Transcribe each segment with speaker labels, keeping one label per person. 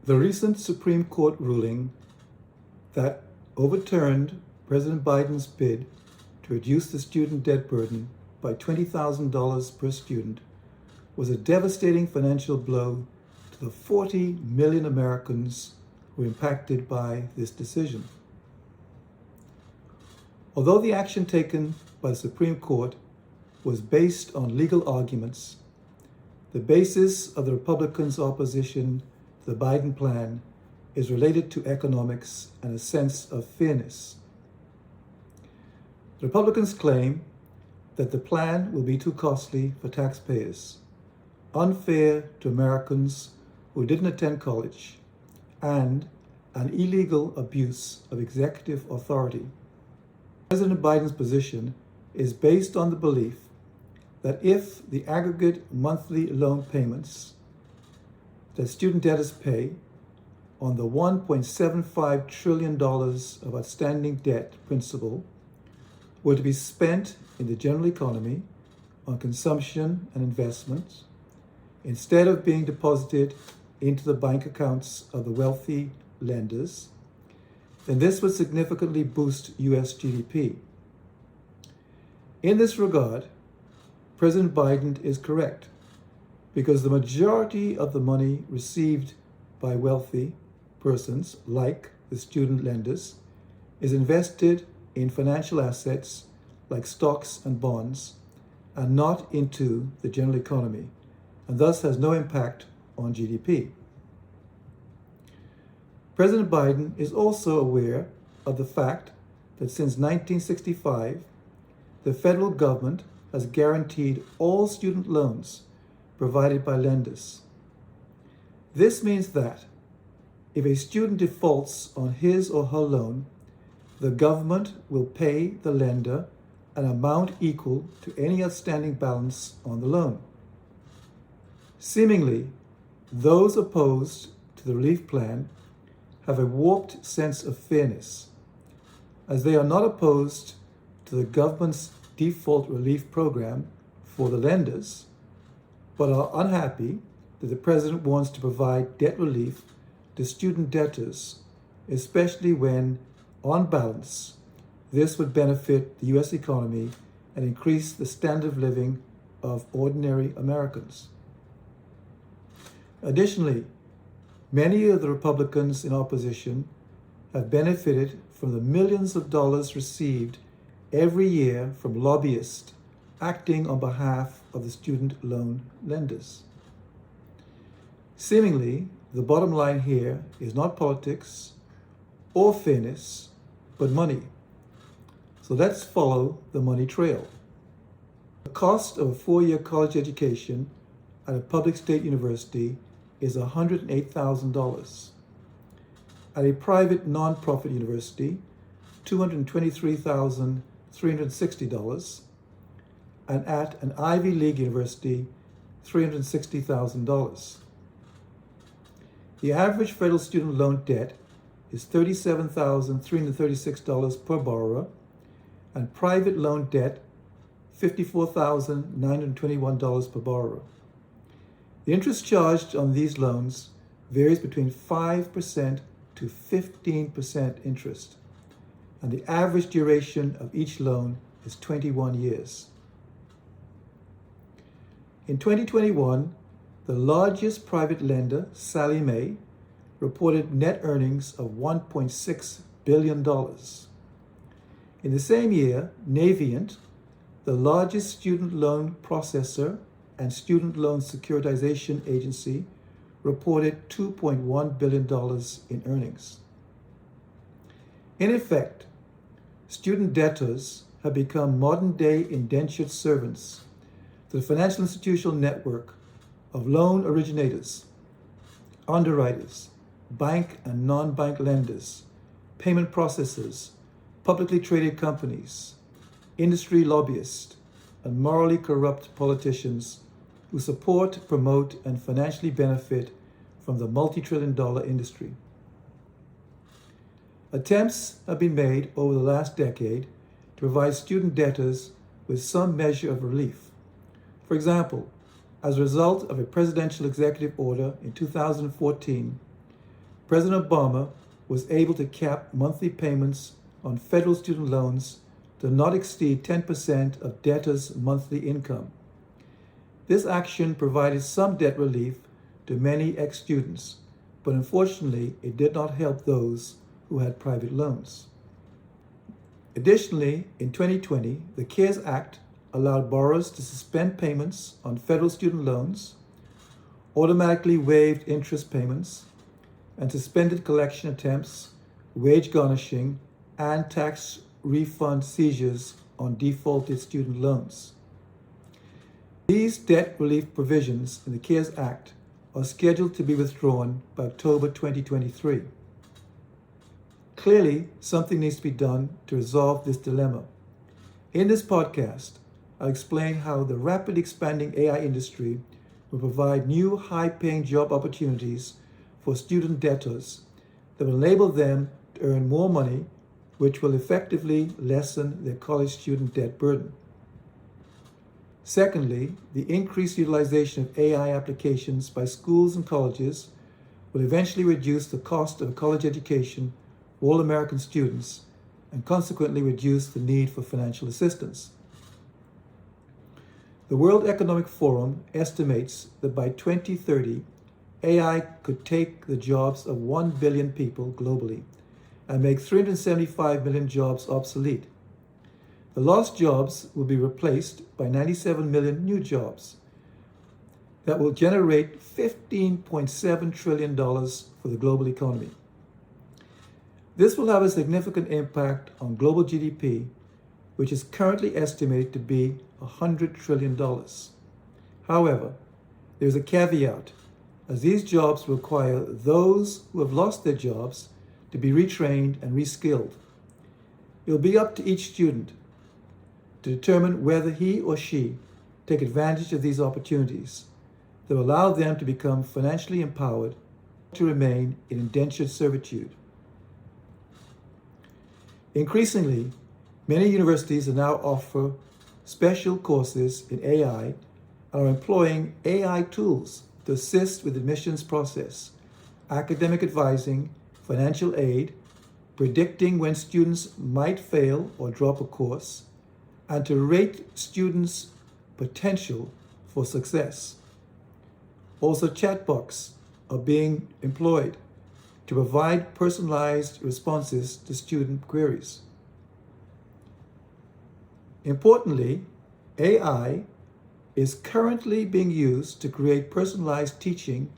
Speaker 1: The recent Supreme Court ruling that overturned President Biden's bid to reduce the student debt burden by $20,000 per student was a devastating financial blow to the 40 million Americans who were impacted by this decision. Although the action taken by the Supreme Court was based on legal arguments, the basis of the Republicans' opposition to the Biden plan is related to economics and a sense of fairness. The Republicans claim that the plan will be too costly for taxpayers, unfair to Americans who didn't attend college, and an illegal abuse of executive authority. President Biden's position is based on the belief that if the aggregate monthly loan payments that student debtors pay on the $1.75 trillion of outstanding debt principal were to be spent in the general economy on consumption and investment, instead of being deposited into the bank accounts of the wealthy lenders, then this would significantly boost U.S. GDP. In this regard, President Biden is correct, because the majority of the money received by wealthy persons, like the student lenders, is invested in financial assets like stocks and bonds, and not into the general economy, and thus has no impact on GDP. President Biden is also aware of the fact that since 1965, the federal government has guaranteed all student loans provided by lenders. This means that if a student defaults on his or her loan, the government will pay the lender an amount equal to any outstanding balance on the loan. Seemingly, those opposed to the relief plan have a warped sense of fairness, as they are not opposed to the government's default relief program for the lenders, but are unhappy that the president wants to provide debt relief to student debtors, especially when, on balance, this would benefit the U.S. economy and increase the standard of living of ordinary Americans. Additionally, many of the Republicans in opposition have benefited from the millions of dollars received every year from lobbyists acting on behalf of the student loan lenders. Seemingly, the bottom line here is not politics or fairness, but money. So let's follow the money trail. The cost of a 4-year college education at a public state university is $108,000. At a private nonprofit university, $223,360, and at an Ivy League university, $360,000. The average federal student loan debt is $37,336 per borrower, and private loan debt, $54,921 per borrower. The interest charged on these loans varies between 5% to 15% interest, and the average duration of each loan is 21 years. In 2021, the largest private lender, Sallie Mae, reported net earnings of $1.6 billion. In the same year, Navient, the largest student loan processor and student loan securitization agency, reported $2.1 billion in earnings. In effect, student debtors have become modern-day indentured servants to the financial institutional network of loan originators, underwriters, bank and non-bank lenders, payment processors, publicly traded companies, industry lobbyists, and morally corrupt politicians who support, promote, and financially benefit from the multi-trillion-dollar industry. Attempts have been made over the last decade to provide student debtors with some measure of relief. For example, as a result of a presidential executive order in 2014, President Obama was able to cap monthly payments on federal student loans to not exceed 10% of debtors' monthly income. This action provided some debt relief to many ex-students, but unfortunately, it did not help those who had private loans. Additionally, in 2020, the CARES Act allowed borrowers to suspend payments on federal student loans, automatically waived interest payments, and suspended collection attempts, wage garnishing, and tax refund seizures on defaulted student loans. These debt relief provisions in the CARES Act are scheduled to be withdrawn by October 2023. Clearly, something needs to be done to resolve this dilemma. In this podcast, I'll explain how the rapidly expanding AI industry will provide new high-paying job opportunities for student debtors that will enable them to earn more money, which will effectively lessen their college student debt burden. Secondly, the increased utilization of AI applications by schools and colleges will eventually reduce the cost of a college education for all American students and consequently reduce the need for financial assistance. The World Economic Forum estimates that by 2030, AI could take the jobs of 1 billion people globally and make 375 million jobs obsolete. The lost jobs will be replaced by 97 million new jobs that will generate $15.7 trillion for the global economy. This will have a significant impact on global GDP, which is currently estimated to be $100 trillion. However, there's a caveat, as these jobs require those who have lost their jobs to be retrained and reskilled. It will be up to each student to determine whether he or she take advantage of these opportunities that will allow them to become financially empowered to remain in indentured servitude. Increasingly, many universities now offer special courses in AI and are employing AI tools to assist with the admissions process, academic advising, financial aid, predicting when students might fail or drop a course, and to rate students' potential for success. Also, chatbots are being employed to provide personalized responses to student queries. Importantly, AI is currently being used to create personalized teaching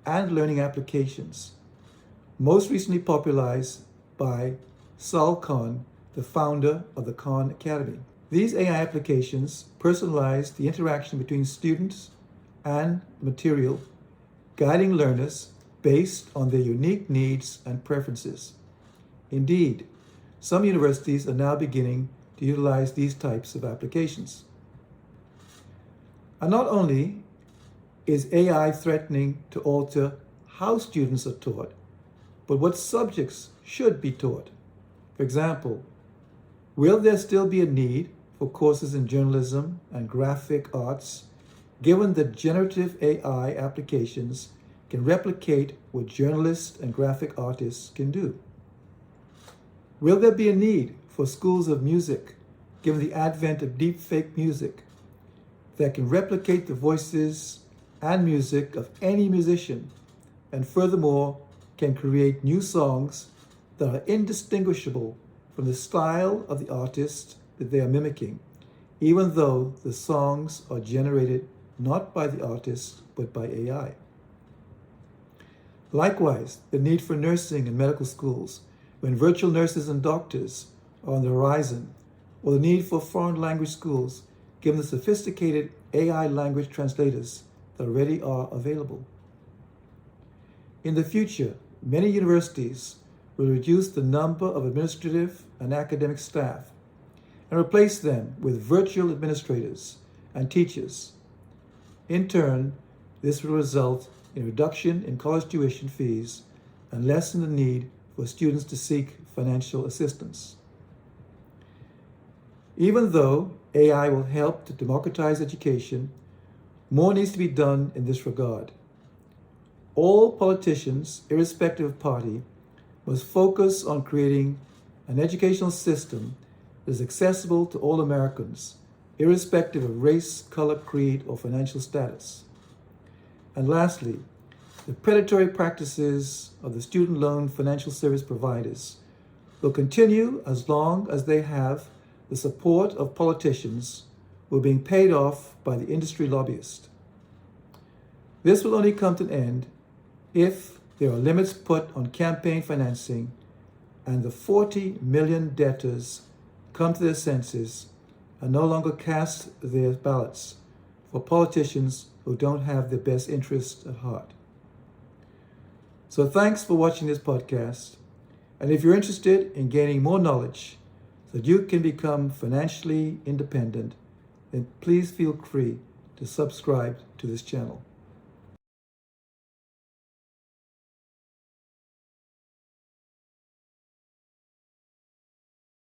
Speaker 1: and learning applications, most recently popularized by Sal Khan, the founder of the Khan Academy. These AI applications personalize the interaction between students and material, guiding learners based on their unique needs and preferences. Indeed, some universities are now beginning to utilize these types of applications. And not only is AI threatening to alter how students are taught, but what subjects should be taught. For example, will there still be a need for courses in journalism and graphic arts, given that generative AI applications can replicate what journalists and graphic artists can do? Will there be a need for schools of music, given the advent of deepfake music that can replicate the voices and music of any musician, and furthermore can create new songs that are indistinguishable from the style of the artist that they are mimicking, even though the songs are generated not by the artist but by AI? Likewise, the need for nursing and medical schools, when virtual nurses and doctors are on the horizon, or the need for foreign language schools, given the sophisticated AI language translators that already are available. In the future, many universities will reduce the number of administrative and academic staff and replace them with virtual administrators and teachers. In turn, this will result in a reduction in college tuition fees and lessen the need for students to seek financial assistance. Even though AI will help to democratize education, more needs to be done in this regard. All politicians, irrespective of party, must focus on creating an educational system that is accessible to all Americans, irrespective of race, color, creed, or financial status. And lastly, the predatory practices of the student loan financial service providers will continue as long as they have the support of politicians who are being paid off by the industry lobbyist. This will only come to an end if there are limits put on campaign financing and the 40 million debtors come to their senses and no longer cast their ballots for politicians who don't have their best interests at heart. So thanks for watching this podcast. And if you're interested in gaining more knowledge so that you can become financially independent, then please feel free to subscribe to this channel.